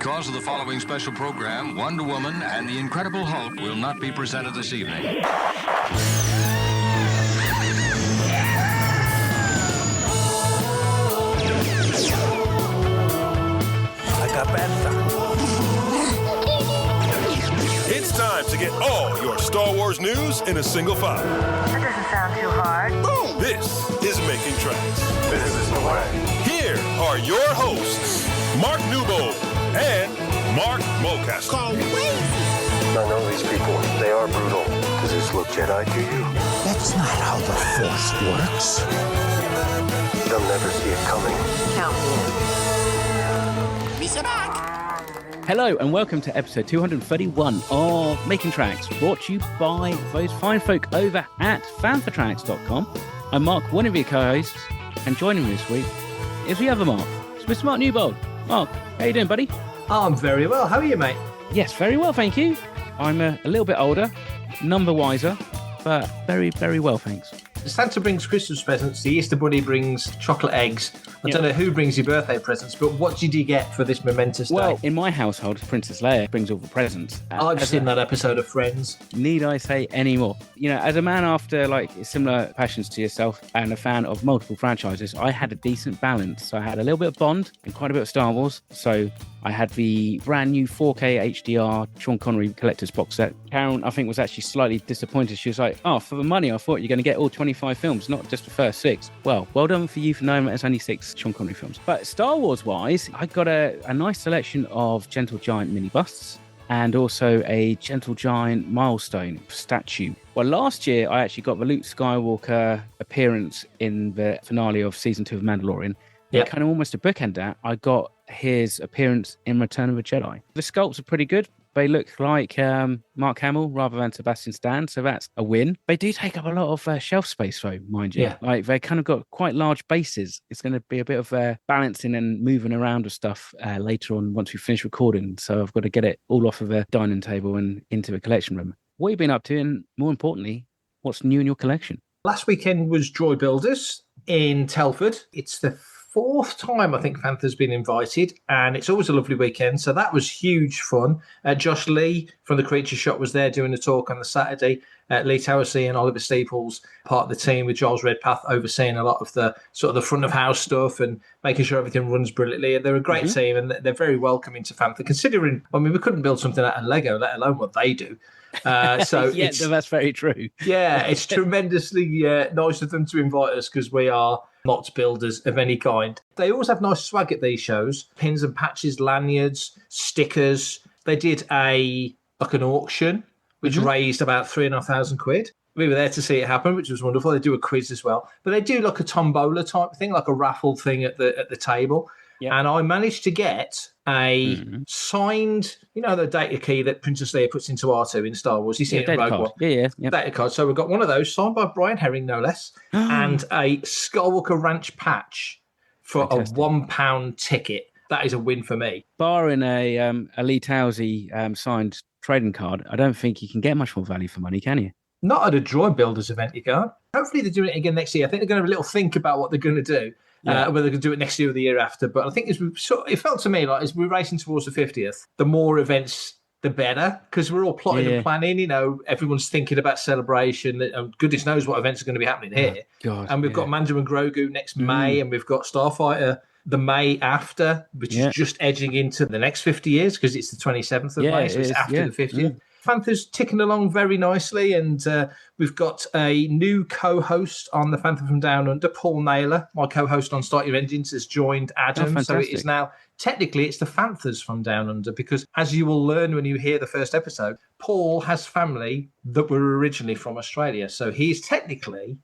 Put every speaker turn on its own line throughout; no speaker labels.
Because of the following special program, Wonder Woman and the Incredible Hulk will not be presented this evening.
Like a panther.
It's time to get all your Star Wars news in a single file.
That doesn't sound too hard.
Boom! This is Making Tracks.
This is the way.
Here are your hosts, Mark Newbold and Mark Mulcaster.
I know these people. They are brutal. Does this look Jedi to you?
That's not how the Force works.
They'll never see it coming.
Count me in.
Misa back.
Hello and welcome to episode 231 of Making Tracks, brought to you by those fine folk over at fanthtracks.com. I'm Mark, one of your co-hosts, and joining me this week is the other Mark. It's Mr. Mark Newbold. Mark, how you doing, buddy?
I'm very well. How are you, mate?
Yes, very well, thank you. I'm a little bit older, none the wiser, but very, very well, thanks.
Santa brings Christmas presents. The Easter Bunny brings chocolate eggs. I don't know who brings your birthday presents, but what did you get for this momentous day?
Well, in my household, Princess Leia brings all the presents.
I've seen that episode of Friends.
Need I say any more? You know, as a man after like similar passions to yourself and a fan of multiple franchises, I had a decent balance. So I had a little bit of Bond and quite a bit of Star Wars. So I had the brand new 4K HDR Sean Connery collector's box set. Karen, I think, was actually slightly disappointed. She was like, oh, for the money, I thought you're going to get all 25 films, not just the first 6. Well done for you for knowing that it's only 6 Sean Connery films. But Star Wars-wise, I got a nice selection of Gentle Giant mini busts and also a Gentle Giant milestone statue. Well, last year, I actually got the Luke Skywalker appearance in the finale of Season 2 of Mandalorian. Yeah, kind of almost a bookend that. I got his appearance in Return of the Jedi. The sculpts are pretty good. They look like Mark Hamill rather than Sebastian Stan, so that's a win. They do take up a lot of shelf space, though, mind you.
Yeah.
Like, they kind of got quite large bases. It's going to be a bit of balancing and moving around with stuff later on once we finish recording. So I've got to get it all off of the dining table and into the collection room. What have you been up to? And more importantly, what's new in your collection?
Last weekend was Joy Builders in Telford. It's the 4th time I think Fantha's been invited, and it's always a lovely weekend, so that was huge fun. Josh Lee from the Creature Shop was there doing a talk on the Saturday. Lee Towersey and Oliver Steeples, part of the team with Giles Redpath, overseeing a lot of the sort of the front of house stuff and making sure everything runs brilliantly. They're a great team, and they're very welcoming to Fantha, considering, I mean, we couldn't build something out of Lego, let alone what they do. So
yeah, that's very true.
Yeah, it's tremendously nice of them to invite us, because we are not builders of any kind. They always have nice swag at these shows: pins and patches, lanyards, stickers. They did an auction which raised about £3,500. We were there to see it happen, which was wonderful. They do a quiz as well, but they do like a tombola type thing, like a raffle thing at the table. Yep. And I managed to get a signed, you know, the data key that Princess Leia puts into R2 in Star Wars. You see it in Rogue One.
Yeah.
Data card. So we've got one of those, signed by Brian Herring, no less, and a Skywalker Ranch patch for Fantastic. A £1 ticket. That is a win for me.
Barring a Lee Towersey signed trading card, I don't think you can get much more value for money, can you?
Not at a Droid Builders event, you can't. Hopefully they're doing it again next year. I think they're going to have a little think about what they're going to do. Whether they're going to do it next year or the year after. But I think it felt to me like as we're racing towards the 50th, the more events, the better, because we're all plotting and planning. You know, everyone's thinking about celebration. And goodness knows what events are going to be happening here. And we've got Mando and Grogu next May, and we've got Starfighter the May after, which is just edging into the next 50 years, because it's the 27th of May, so it's after the 50th. Fantha's ticking along very nicely, and we've got a new co-host on the Fantha from Down Under. Paul Naylor, my co-host on Start Your Engines, has joined Adam, so it is now, technically, it's the Fanthas from Down Under, because as you will learn when you hear the first episode, Paul has family that were originally from Australia, so he's technically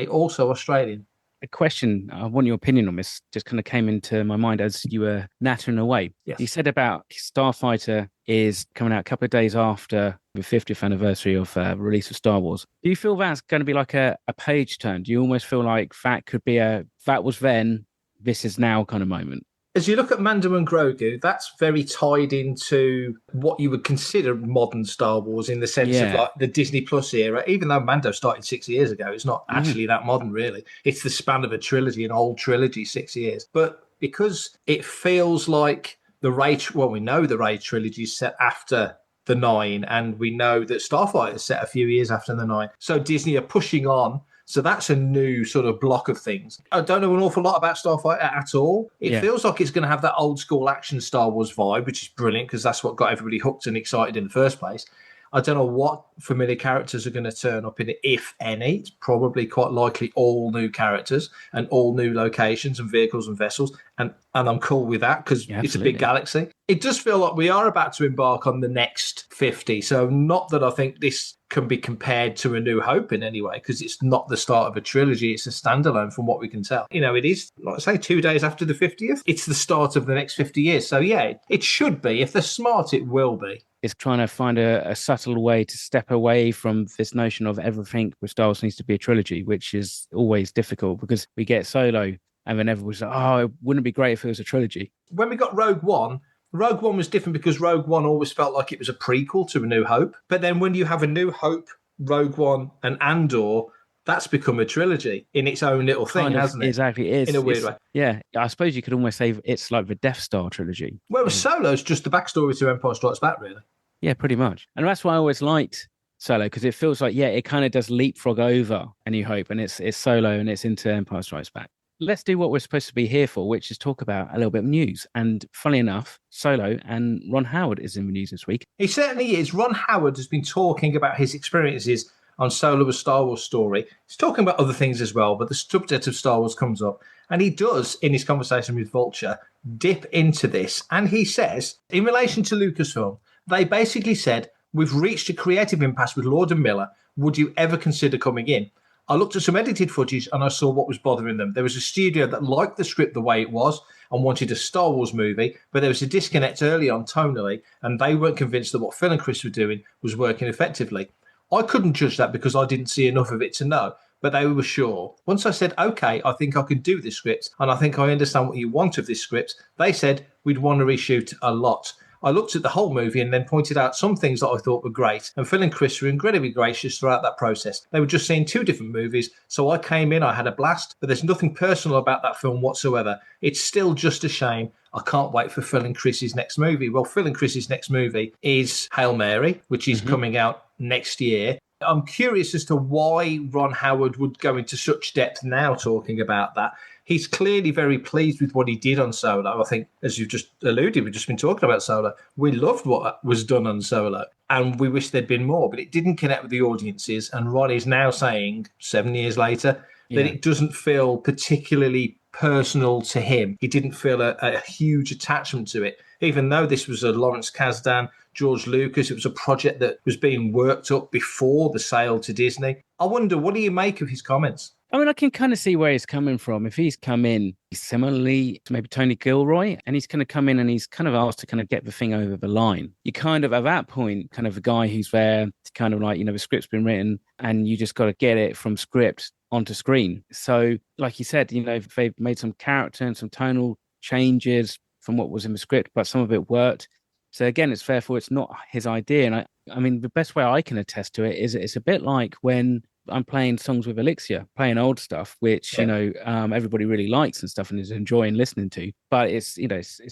also Australian.
A question, I want your opinion on this, just kind of came into my mind as you were nattering away.
Yes.
You said about Starfighter is coming out a couple of days after the 50th anniversary of release of Star Wars. Do you feel that's going to be like a page turn? Do you almost feel like that could be that was then, this is now kind of moment?
As you look at Mando and Grogu, that's very tied into what you would consider modern Star Wars, in the sense of like the Disney Plus era. Even though Mando started 6 years ago, it's not actually that modern, really. It's the span of a trilogy, an old trilogy, 6 years. But because it feels like we know the Rey trilogy is set after the 9, and we know that Starfighter is set a few years after the 9. So Disney are pushing on. So that's a new sort of block of things. I don't know an awful lot about Starfighter at all. It feels like it's going to have that old school action Star Wars vibe, which is brilliant because that's what got everybody hooked and excited in the first place. I don't know what familiar characters are going to turn up in it, if any. It's probably quite likely all new characters and all new locations and vehicles and vessels. And I'm cool with that because it's a big galaxy. It does feel like we are about to embark on the next 50. So not that I think this can be compared to A New Hope in any way, because it's not the start of a trilogy. It's a standalone from what we can tell. You know, it is, like I say, 2 days after the 50th. It's the start of the next 50 years. So yeah, it should be. If they're smart, it will be.
Is trying to find a subtle way to step away from this notion of everything with Star Wars needs to be a trilogy, which is always difficult because we get Solo and then everyone's like, oh, wouldn't it be great if it was a trilogy?
When we got Rogue One was different because Rogue One always felt like it was a prequel to A New Hope. But then when you have A New Hope, Rogue One and Andor, that's become a trilogy in its own little thing, hasn't it?
Exactly, it is.
In a weird way.
Yeah, I suppose you could almost say it's like the Death Star trilogy.
Whereas Solo's just the backstory to Empire Strikes Back, really.
Yeah, pretty much. And that's why I always liked Solo, because it feels like, it kind of does leapfrog over A New Hope, and it's Solo and it's into Empire Strikes Back. Let's do what we're supposed to be here for, which is talk about a little bit of news. And funnily enough, Solo and Ron Howard is in the news this week.
He certainly is. Ron Howard has been talking about his experiences on Solo, a Star Wars story. He's talking about other things as well, but the subject of Star Wars comes up. And he does, in his conversation with Vulture, dip into this. And he says, in relation to Lucasfilm, they basically said, we've reached a creative impasse with Lord and Miller. Would you ever consider coming in? I looked at some edited footage and I saw what was bothering them. There was a studio that liked the script the way it was and wanted a Star Wars movie, but there was a disconnect early on tonally, and they weren't convinced that what Phil and Chris were doing was working effectively. I couldn't judge that because I didn't see enough of it to know, but they were sure. Once I said, okay, I think I can do this script, and I think I understand what you want of this script, they said we'd want to reshoot a lot. I looked at the whole movie and then pointed out some things that I thought were great. And Phil and Chris were incredibly gracious throughout that process. They were just seeing 2 different movies. So I came in, I had a blast, but there's nothing personal about that film whatsoever. It's still just a shame. I can't wait for Phil and Chris's next movie. Well, Phil and Chris's next movie is Hail Mary, which is coming out next year. I'm curious as to why Ron Howard would go into such depth now talking about that. He's clearly very pleased with what he did on Solo. I think, as you've just alluded, we've just been talking about Solo. We loved what was done on Solo, and we wish there'd been more, but it didn't connect with the audiences. And Ron is now saying, 7 years later, that it doesn't feel particularly personal to him. He didn't feel a huge attachment to it, even though this was a Lawrence Kasdan, George Lucas. It was a project that was being worked up before the sale to Disney. I wonder, what do you make of his comments?
I mean, I can kind of see where he's coming from. If he's come in similarly to maybe Tony Gilroy, and he's going to come in and he's kind of asked to kind of get the thing over the line, you kind of, at that point, kind of a guy who's there to kind of like, the script's been written and you just got to get it from script onto screen. So, like you said, they've made some character and some tonal changes from what was in the script, but some of it worked. So again, therefore it's not his idea. And I mean, the best way I can attest to it is it's a bit like when I'm playing songs with Elixir, playing old stuff, which, everybody really likes and stuff and is enjoying listening to. But it's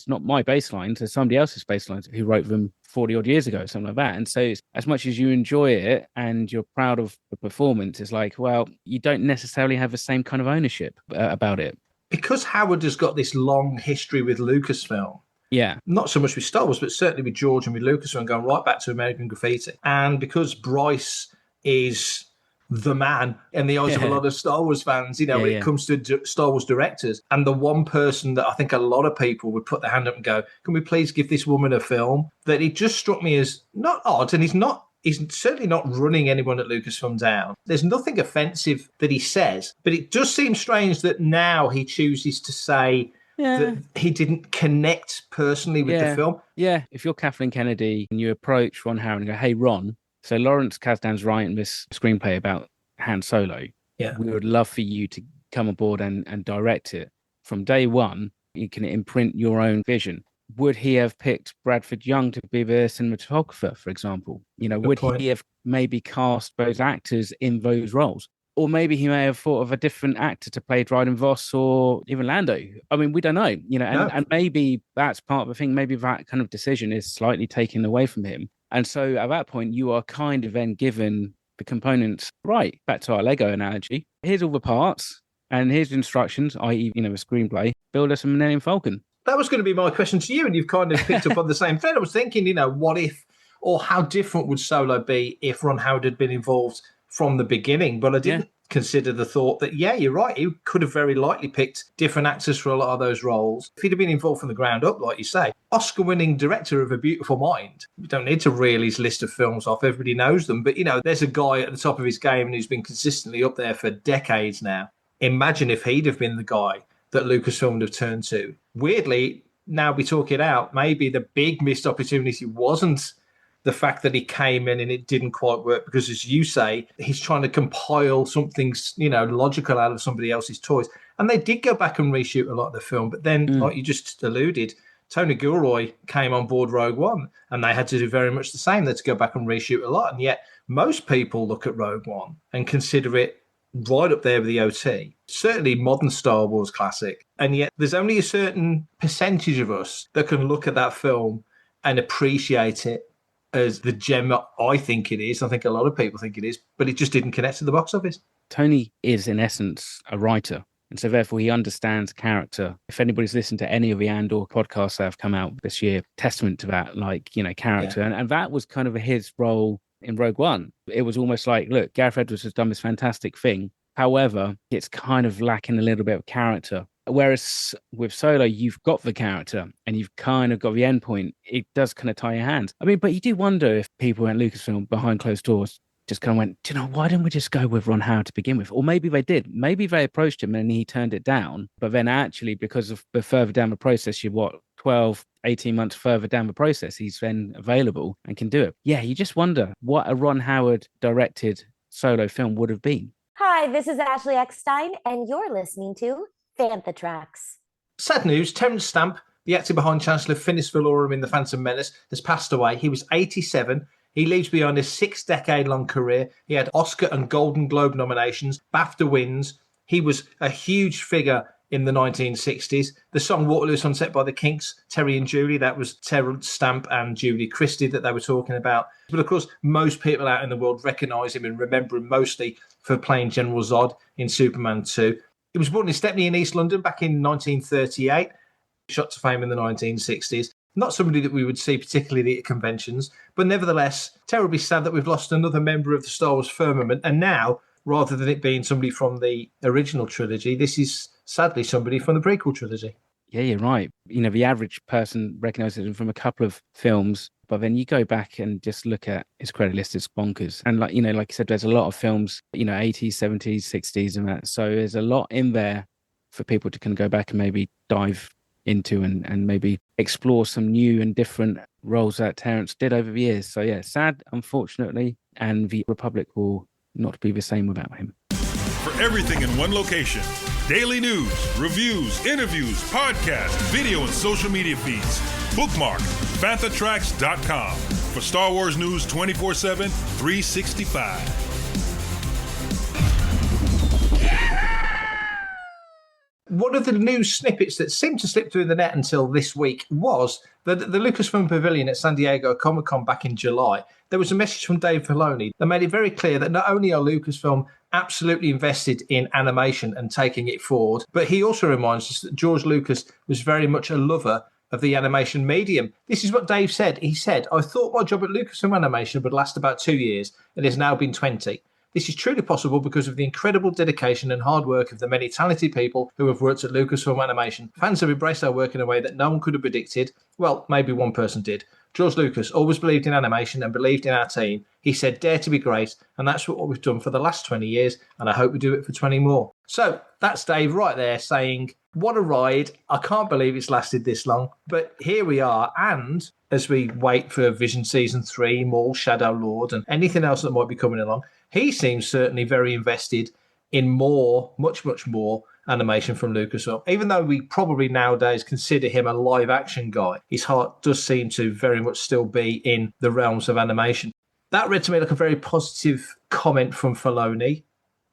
not my bass lines, it's somebody else's bass lines who wrote them 40 odd years ago, something like that. And so as much as you enjoy it and you're proud of the performance, it's like, well, you don't necessarily have the same kind of ownership about it.
Because Howard has got this long history with Lucasfilm, not so much with Star Wars, but certainly with George and with Lucasfilm, going right back to American Graffiti. And because Bryce is the man in the eyes of a lot of Star Wars fans, when it comes to Star Wars directors, and the one person that I think a lot of people would put their hand up and go, can we please give this woman a film? That it just struck me as not odd, and he's certainly not running anyone at Lucasfilm down. There's nothing offensive that he says, but it does seem strange that now he chooses to say that he didn't connect personally with the film.
Yeah, if you're Kathleen Kennedy and you approach Ron Howard and go, hey, Ron, so Lawrence Kasdan's writing this screenplay about Han Solo.
Yeah.
We would love for you to come aboard and direct it. From day one, you can imprint your own vision. Would he have picked Bradford Young to be the cinematographer, for example? Would he have maybe cast those actors in those roles? Or maybe he may have thought of a different actor to play Dryden Voss or even Lando. I mean, we don't know, and maybe that's part of the thing. Maybe that kind of decision is slightly taken away from him. And so at that point, you are kind of then given the components, right, back to our Lego analogy. Here's all the parts and here's the instructions, i.e., a screenplay. Build us a Millennium Falcon.
That was going to be my question to you, and you've kind of picked up on the same thread. I was thinking, what if, or how different would Solo be if Ron Howard had been involved from the beginning? But I didn't consider the thought that, you're right, he could have very likely picked different actors for a lot of those roles. If he'd have been involved from the ground up, like you say, Oscar-winning director of A Beautiful Mind. We don't need to reel his list of films off. Everybody knows them. But, there's a guy at the top of his game who's been consistently up there for decades now. Imagine if he'd have been the guy that Lucasfilm would have turned to. Weirdly, now we talk it out, maybe the big missed opportunity wasn't the fact that he came in and it didn't quite work, because, as you say, he's trying to compile something, logical out of somebody else's toys. And they did go back and reshoot a lot of the film. But then, like you just alluded, Tony Gilroy came on board Rogue One, and they had to do very much the same. They had to go back and reshoot a lot. And yet most people look at Rogue One and consider it right up there with the OT. Certainly modern Star Wars classic. And yet there's only a certain percentage of us that can look at that film and appreciate it as the gem I think it is. I think a lot of people think it is, but it just didn't connect to the box office. Tony
is, in essence, a writer. And so therefore he understands character. If anybody's listened to any of the Andor podcasts that have come out this year, testament to that, character. Yeah. And that was kind of his role in Rogue One. It was almost like, look, Gareth Edwards has done this fantastic thing. However, it's kind of lacking a little bit of character. Whereas with Solo, you've got the character and you've kind of got the end point. It does kind of tie your hands. I mean, but you do wonder if people at Lucasfilm behind closed doors just kind of went, why didn't we just go with Ron Howard to begin with? Or maybe they did. Maybe they approached him and he turned it down. But then actually, because of the further down the process, 12, 18 months further down the process, he's then available and can do it. Yeah, you just wonder what a Ron Howard directed Solo film would have been.
Hi, this is Ashley Eckstein, and you're listening to Fantha Tracks.
Sad news, Terence Stamp, the actor behind Chancellor Valorum in The Phantom Menace, has passed away. He was 87. He leaves behind a 6-decade-long career. He had Oscar and Golden Globe nominations, BAFTA wins. He was a huge figure in the 1960s. The song Waterloo Sunset by the Kinks, Terry and Julie, that was Terence Stamp and Julie Christie that they were talking about. But of course, most people out in the world recognise him and remember him mostly for playing General Zod in Superman 2. He was born in Stepney in East London back in 1938, shot to fame in the 1960s. Not somebody that we would see particularly at conventions, but nevertheless, terribly sad that we've lost another member of the Star Wars firmament. And now, rather than it being somebody from the original trilogy, this is sadly somebody from the prequel trilogy.
Yeah, you're right. The average person recognises him from a couple of films, but then you go back and just look at his credit list, it's bonkers. And like you said, there's a lot of films, 80s, 70s, 60s and that. So there's a lot in there for people to kind of go back and maybe dive into and maybe explore some new and different roles that Terence did over the years. So yeah, sad, unfortunately, and the Republic will not be the same without him.
For everything in one location, daily news, reviews, interviews, podcasts, video and social media feeds, bookmark FanthaTracks.com for Star Wars news 24/7, 365.
One of the news snippets that seemed to slip through the net until this week was that the Lucasfilm Pavilion at San Diego Comic-Con back in July, there was a message from Dave Filoni that made it very clear that not only are Lucasfilm absolutely invested in animation and taking it forward, but he also reminds us that George Lucas was very much a lover of the animation medium. This is what Dave said. He said, "I thought my job at Lucasfilm Animation would last about 2 years. It has now been 20. This is truly possible because of the incredible dedication and hard work of the many talented people who have worked at Lucasfilm Animation. Fans have embraced our work in a way that no one could have predicted. Well, maybe one person did. George Lucas always believed in animation and believed in our team. He said, dare to be great. And that's what we've done for the last 20 years. And I hope we do it for 20 more. So that's Dave right there saying, what a ride. I can't believe it's lasted this long. But here we are. And as we wait for Vision Season 3, Maul, Shadow Lord, and anything else that might be coming along, he seems certainly very invested in more, much, much more animation from Lucasfilm. Even though we probably nowadays consider him a live action guy, his heart does seem to very much still be in the realms of animation. That read to me like a very positive comment from Filoni.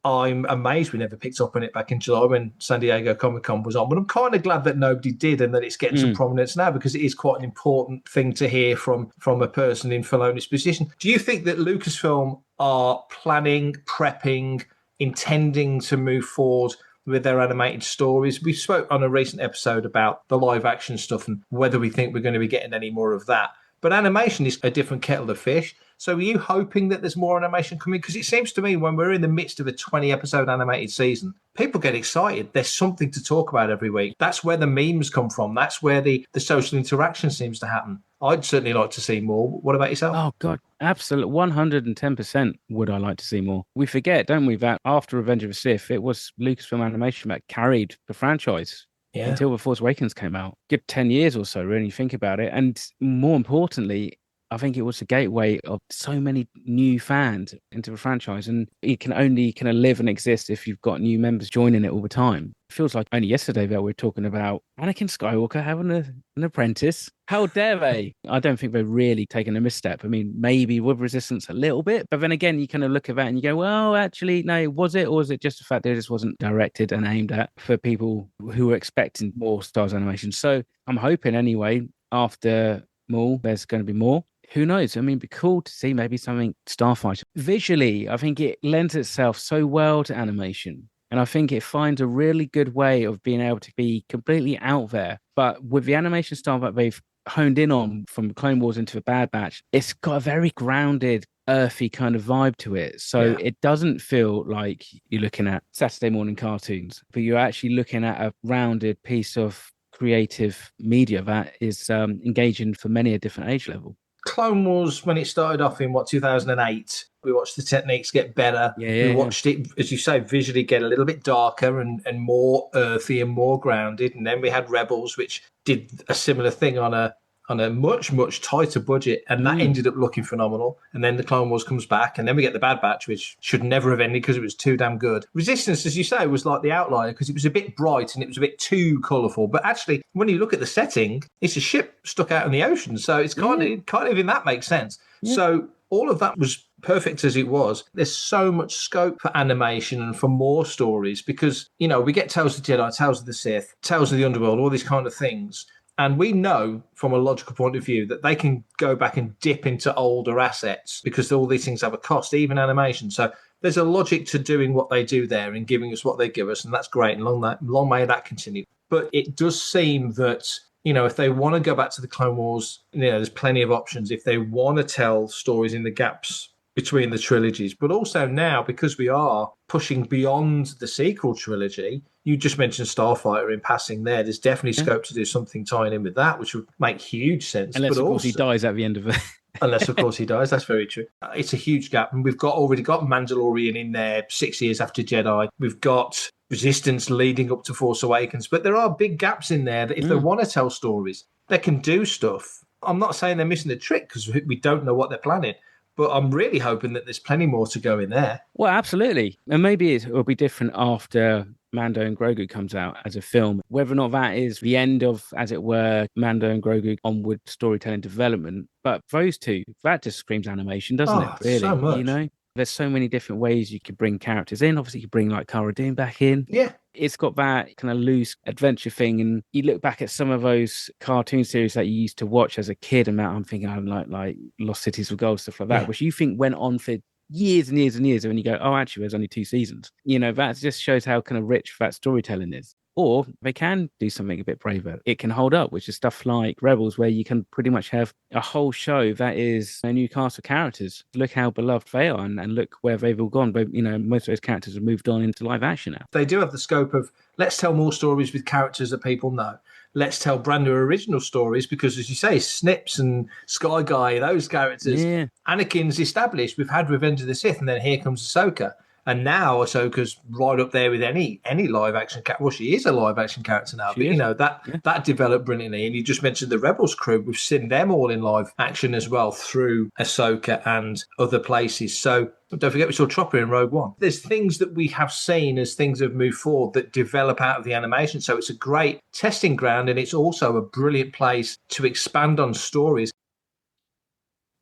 I'm amazed we never picked up on it back in July when San Diego Comic-Con was on. But I'm kind of glad that nobody did and that it's getting some prominence now, because it is quite an important thing to hear from a person in Filoni's position. Do you think that Lucasfilm are planning, prepping, intending to move forward with their animated stories? We spoke on a recent episode about the live action stuff and whether we think we're going to be getting any more of that. But animation is a different kettle of fish. So are you hoping that there's more animation coming? Because it seems to me when we're in the midst of a 20-episode animated season, people get excited. There's something to talk about every week. That's where the memes come from. That's where the social interaction seems to happen. I'd certainly like to see more. What about yourself?
Oh, God, absolutely. 110% would I like to see more. We forget, don't we, that after Revenge of the Sith, it was Lucasfilm Animation that carried the franchise. Yeah. Until The Force Awakens came out. Good 10 years or so, really, think about it. And more importantly, I think it was a gateway of so many new fans into the franchise. And it can only kind of live and exist if you've got new members joining it all the time. It feels like only yesterday that we're talking about Anakin Skywalker having an apprentice. How dare they? I don't think they're really taking a misstep. I mean, maybe with Resistance a little bit. But then again, you kind of look at that and you go, well, actually, no, was it? Or was it just the fact that it just wasn't directed and aimed at for people who were expecting more Star Wars animation? So I'm hoping anyway, after Maul, there's going to be more. Who knows? I mean, it'd be cool to see maybe something Starfighter. Visually, I think it lends itself so well to animation. And I think it finds a really good way of being able to be completely out there. But with the animation style that they've honed in on from Clone Wars into the Bad Batch, it's got a very grounded, earthy kind of vibe to it. So it doesn't feel like you're looking at Saturday morning cartoons, but you're actually looking at a rounded piece of creative media that is engaging for many a different age level.
Clone Wars, when it started off in 2008, we watched the techniques get better. We watched it, as you say, visually get a little bit darker and more earthy and more grounded. And then we had Rebels, which did a similar thing on a much tighter budget, and that ended up looking phenomenal. And then the Clone Wars comes back, and then we get the Bad Batch, which should never have ended because it was too damn good. Resistance, as you say, was like the outlier because it was a bit bright and it was a bit too colourful. But actually, when you look at the setting, it's a ship stuck out in the ocean, so it's kind of in that makes sense. So all of that was perfect as it was. There's so much scope for animation and for more stories because, you know, we get Tales of the Jedi, Tales of the Sith, Tales of the Underworld, all these kind of things. And we know from a logical point of view that they can go back and dip into older assets because all these things have a cost, even animation. So there's a logic to doing what they do there and giving us what they give us. And that's great. And long may that continue. But it does seem that, you know, if they want to go back to the Clone Wars, you know, there's plenty of options. If they want to tell stories in the gaps between the trilogies, but also now, because we are pushing beyond the sequel trilogy, you just mentioned Starfighter in passing there. There's definitely scope to do something tying in with that, which would make huge sense.
Unless, of course, he dies at the end of it.
Unless, of course, he dies. That's very true. It's a huge gap. And we've already got Mandalorian in there 6 years after Jedi. We've got Resistance leading up to Force Awakens. But there are big gaps in there that if they want to tell stories, they can do stuff. I'm not saying they're missing a trick because we don't know what they're planning. But I'm really hoping that there's plenty more to go in there.
Well, absolutely. And maybe it will be different after Mando and Grogu comes out as a film. Whether or not that is the end of, as it were, Mando and Grogu onward storytelling development. But those two, that just screams animation, doesn't it? Really,
so much.
You know? There's so many different ways you could bring characters in. Obviously, you could bring like Cara Dune back in.
Yeah.
It's got that kind of loose adventure thing. And you look back at some of those cartoon series that you used to watch as a kid, and I'm thinking like Lost Cities of Gold, stuff like that, which you think went on for years and years and years. And when you go, oh, actually, there's only 2 seasons. You know, that just shows how kind of rich that storytelling is. Or they can do something a bit braver. It can hold up, which is stuff like Rebels, where you can pretty much have a whole show that is a new cast of characters. Look how beloved they are and look where they've all gone. But, you know, most of those characters have moved on into live action now.
They do have the scope of, let's tell more stories with characters that people know. Let's tell brand new original stories because, as you say, Snips and Sky Guy, those characters, Anakin's established. We've had Revenge of the Sith, and then here comes Ahsoka. And now Ahsoka's right up there with any live action character. Well, she is a live action character now, but you know that developed brilliantly. And you just mentioned the Rebels crew. We've seen them all in live action as well through Ahsoka and other places. So don't forget we saw Chopper in Rogue One. There's things that we have seen as things have moved forward that develop out of the animation. So it's a great testing ground, and it's also a brilliant place to expand on stories.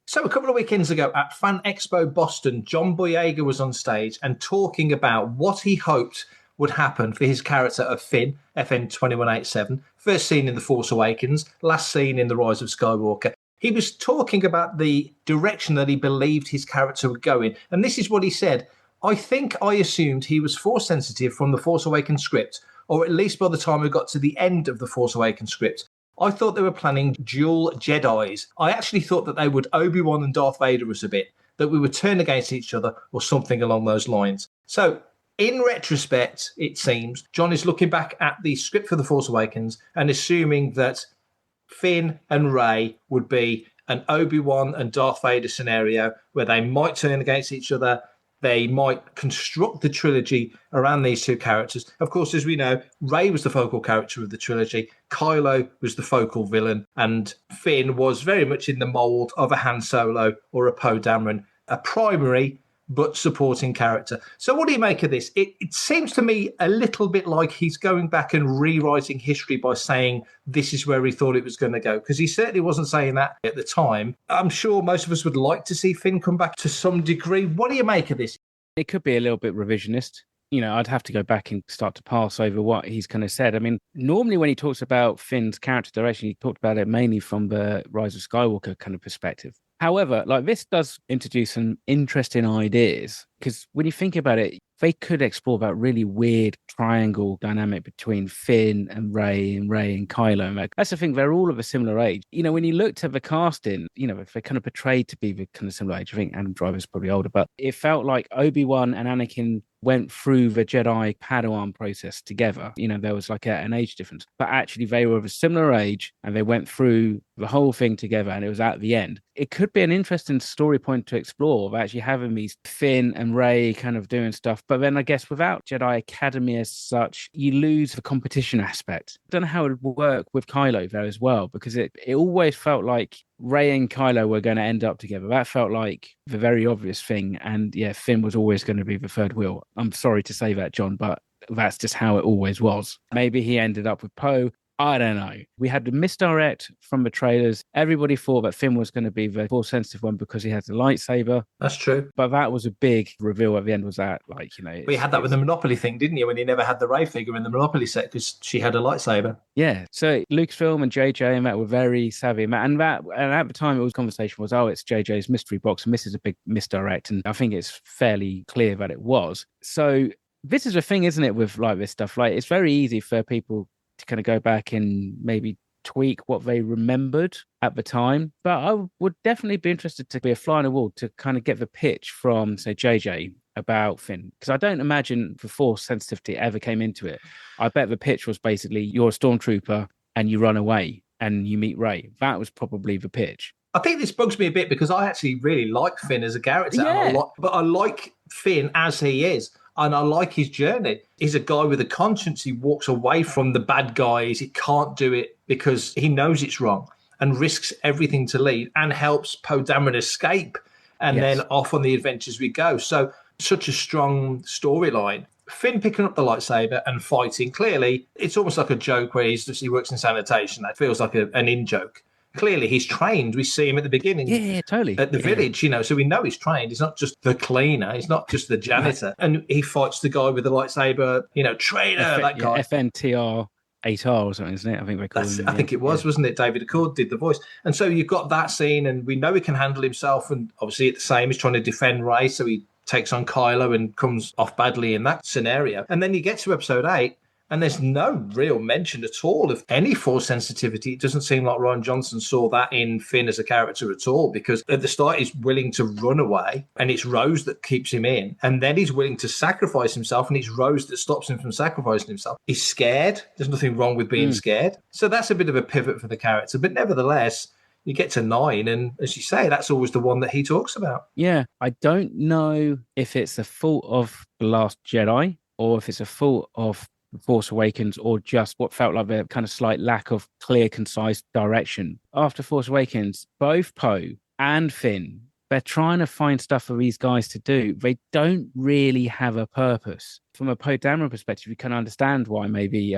So a couple of weekends ago at Fan Expo Boston, John Boyega was on stage and talking about what he hoped would happen for his character of Finn, FN 2187, first seen in The Force Awakens, last seen in The Rise of Skywalker. He was talking about the direction that he believed his character would go in. And this is what he said. I think I assumed he was Force sensitive from the Force Awakens script, or at least by the time we got to the end of the Force Awakens script. I thought they were planning dual Jedis. I actually thought that they would Obi-Wan and Darth Vader us a bit, that we would turn against each other or something along those lines. So, in retrospect, it seems, John is looking back at the script for The Force Awakens and assuming that Finn and Rey would be an Obi-Wan and Darth Vader scenario where they might turn against each other. They might construct the trilogy around these two characters. Of course, as we know, Rey was the focal character of the trilogy, Kylo was the focal villain, and Finn was very much in the mould of a Han Solo or a Poe Dameron, a primary but supporting character. So what do you make of this? It seems to me a little bit like he's going back and rewriting history by saying this is where he thought it was going to go, because he certainly wasn't saying that at the time. I'm sure most of us would like to see Finn come back to some degree. What do you make of this?
It could be a little bit revisionist. I'd have to go back and start to pass over what he's kind of said. I mean, normally when he talks about Finn's character direction, he talked about it mainly from the Rise of Skywalker kind of perspective. However, this does introduce some interesting ideas, because when you think about it, they could explore that really weird triangle dynamic between Finn and Rey and Kylo. And that's the thing, they're all of a similar age. When you looked at the casting, if they're kind of portrayed to be the kind of similar age, I think Adam Driver's probably older, but it felt like Obi-Wan and Anakin went through the Jedi Padawan process together. There was like an age difference, but actually they were of a similar age and they went through the whole thing together, and it was at the end. It could be an interesting story point to explore of actually having these Finn and Rey kind of doing stuff. But then I guess without Jedi Academy as such, you lose the competition aspect. I don't know how it would work with Kylo there as well, because it always felt like Rey and Kylo were going to end up together. That felt like the very obvious thing. And yeah, Finn was always going to be the third wheel. I'm sorry to say that, John, but that's just how it always was. Maybe he ended up with Poe. I don't know. We had the misdirect from the trailers. Everybody thought that Finn was going to be the Force sensitive one because he had the lightsaber.
That's true.
But that was a big reveal at the end, was that,
We had that with the Monopoly thing, didn't you? When he never had the Rey figure in the Monopoly set because she had a lightsaber.
Yeah. So Lucasfilm and JJ and that were very savvy. And at the time, it was conversation was, it's JJ's mystery box. And this is a big misdirect. And I think it's fairly clear that it was. So this is the thing, isn't it, with this stuff? It's very easy for people to kind of go back and maybe tweak what they remembered at the time. But I would definitely be interested to be a fly on the wall to kind of get the pitch from, say, JJ about Finn. Because I don't imagine the Force sensitivity ever came into it. I bet the pitch was basically you're a stormtrooper and you run away and you meet Rey. That was probably the pitch.
I think this bugs me a bit because I actually really like Finn as a character.
Yeah.
But I like Finn as he is. And I like his journey. He's a guy with a conscience. He walks away from the bad guys. He can't do it because he knows it's wrong and risks everything to leave and helps Poe Dameron escape. And then off on the adventures we go. So such a strong storyline. Finn picking up the lightsaber and fighting. Clearly, it's almost like a joke where he works in sanitation. That feels like an in-joke. Clearly, he's trained. We see him at the beginning.
Yeah, totally.
At the village, so we know he's trained. He's not just the cleaner. He's not just the janitor. Right. And he fights the guy with the lightsaber, trainer, that guy.
FNTR 8R or something, isn't it? I think they call him.
I think it was, wasn't it? David Accord did the voice. And so you've got that scene, and we know he can handle himself. And obviously, at the same, he's trying to defend Rey, so he takes on Kylo and comes off badly in that scenario. And then you get to episode 8, and there's no real mention at all of any Force sensitivity. It doesn't seem like Rian Johnson saw that in Finn as a character at all, because at the start he's willing to run away and it's Rose that keeps him in. And then he's willing to sacrifice himself and it's Rose that stops him from sacrificing himself. He's scared. There's nothing wrong with being scared. So that's a bit of a pivot for the character. But nevertheless, you get to 9 and, as you say, that's always the one that he talks about.
Yeah, I don't know if it's a fault of The Last Jedi or if it's a fault of Force Awakens or just what felt like a kind of slight lack of clear, concise direction. After Force Awakens, both Poe and Finn, they're trying to find stuff for these guys to do. They don't really have a purpose. From a Poe Dameron perspective, you can understand why maybe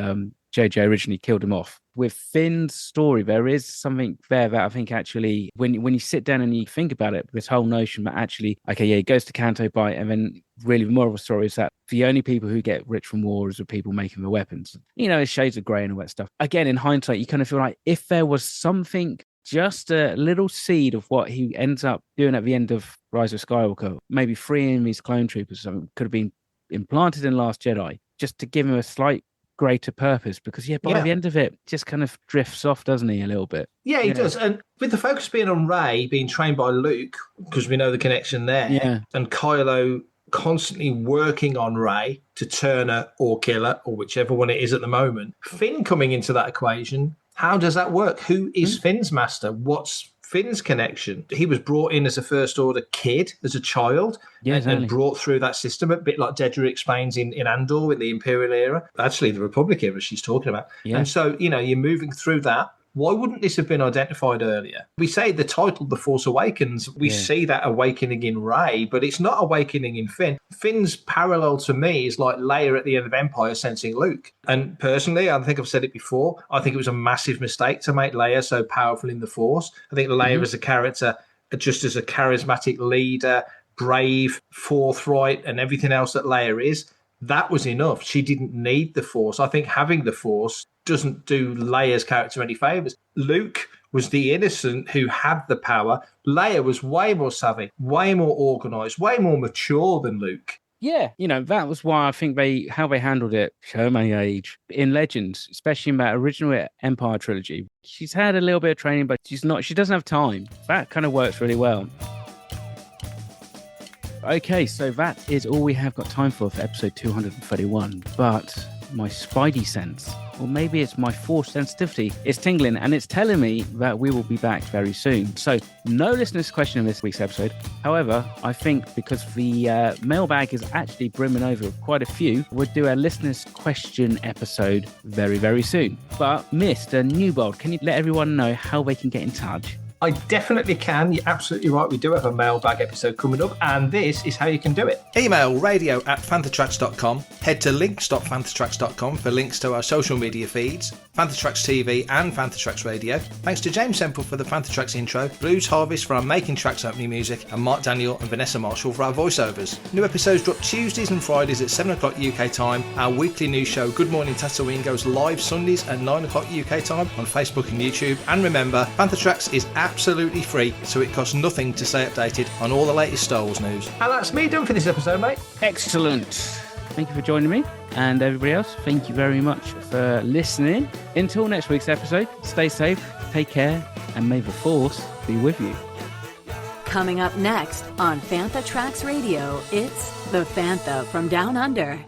JJ originally killed him off. With Finn's story, there is something there that I think actually, when you sit down and you think about it, this whole notion that actually, okay, yeah, he goes to Canto Bight, and then really the moral of the story is that the only people who get rich from wars are people making the weapons. You know, it's shades of grey and all that stuff. Again, in hindsight, you kind of feel like if there was something, just a little seed of what he ends up doing at the end of Rise of Skywalker, maybe freeing these clone troopers or something, could have been implanted in Last Jedi, just to give him a slight greater purpose, because by the end of it just kind of drifts off, doesn't he, a little bit?
He does. And with the focus being on Rey being trained by Luke, because we know the connection there, and Kylo constantly working on Rey to turn her or kill her, or whichever one it is at the moment, Finn coming into that equation, how does that work? Who is Finn's master? What's Finn's connection? He was brought in as a First Order kid, as a child, and brought through that system, a bit like Dedra explains in Andor in the Imperial era, actually the Republic era she's talking about. And so, you're moving through that. Why wouldn't this have been identified earlier? We say the title The Force Awakens, we see that awakening in Rey, but it's not awakening in Finn. Finn's parallel to me is like Leia at the end of Empire sensing Luke. And personally, I think I've said it before, I think it was a massive mistake to make Leia so powerful in the Force. I think Leia as a character, just as a charismatic leader, brave, forthright, and everything else that Leia is, that was enough. She didn't need the Force. I think having the Force doesn't do Leia's character any favours. Luke was the innocent who had the power. Leia was way more savvy, way more organised, way more mature than Luke.
Yeah, that was why I think how they handled it, show my age, in Legends, especially in that original Empire trilogy. She's had a little bit of training, but she doesn't have time. That kind of works really well. Okay, so that is all we have got time for episode 231. But my spidey sense, or maybe it's my force sensitivity, is tingling, and it's telling me that we will be back very soon. So no listeners' question in this week's episode. However, I think because the mailbag is actually brimming over with quite a few, we'll do a listeners' question episode very, very soon. But Mr. Newbold, can you let everyone know how they can get in touch?
I definitely can. You're absolutely right. We do have a mailbag episode coming up, and this is how you can do it.
Email radio@fanthatracks.com. Head to links.fanthatracks.com for links to our social media feeds, Fantha Tracks TV and Fantha Tracks Radio. Thanks to James Semple for the Fantha Tracks intro, Blues Harvest for our Making Tracks opening music, and Mark Daniel and Vanessa Marshall for our voiceovers. New episodes drop Tuesdays and Fridays at 7 o'clock UK time. Our weekly news show, Good Morning Tatooine, goes live Sundays at 9 o'clock UK time on Facebook and YouTube. And remember, Fantha Tracks is absolutely free, so it costs nothing to stay updated on all the latest Star Wars news.
And that's me done for this episode, mate.
Excellent. Thank you for joining me, and everybody else, thank you very much for listening. Until next week's episode, stay safe, take care, and may the Force be with you.
Coming up next on Fantha Tracks Radio, it's The Fantha from Down Under.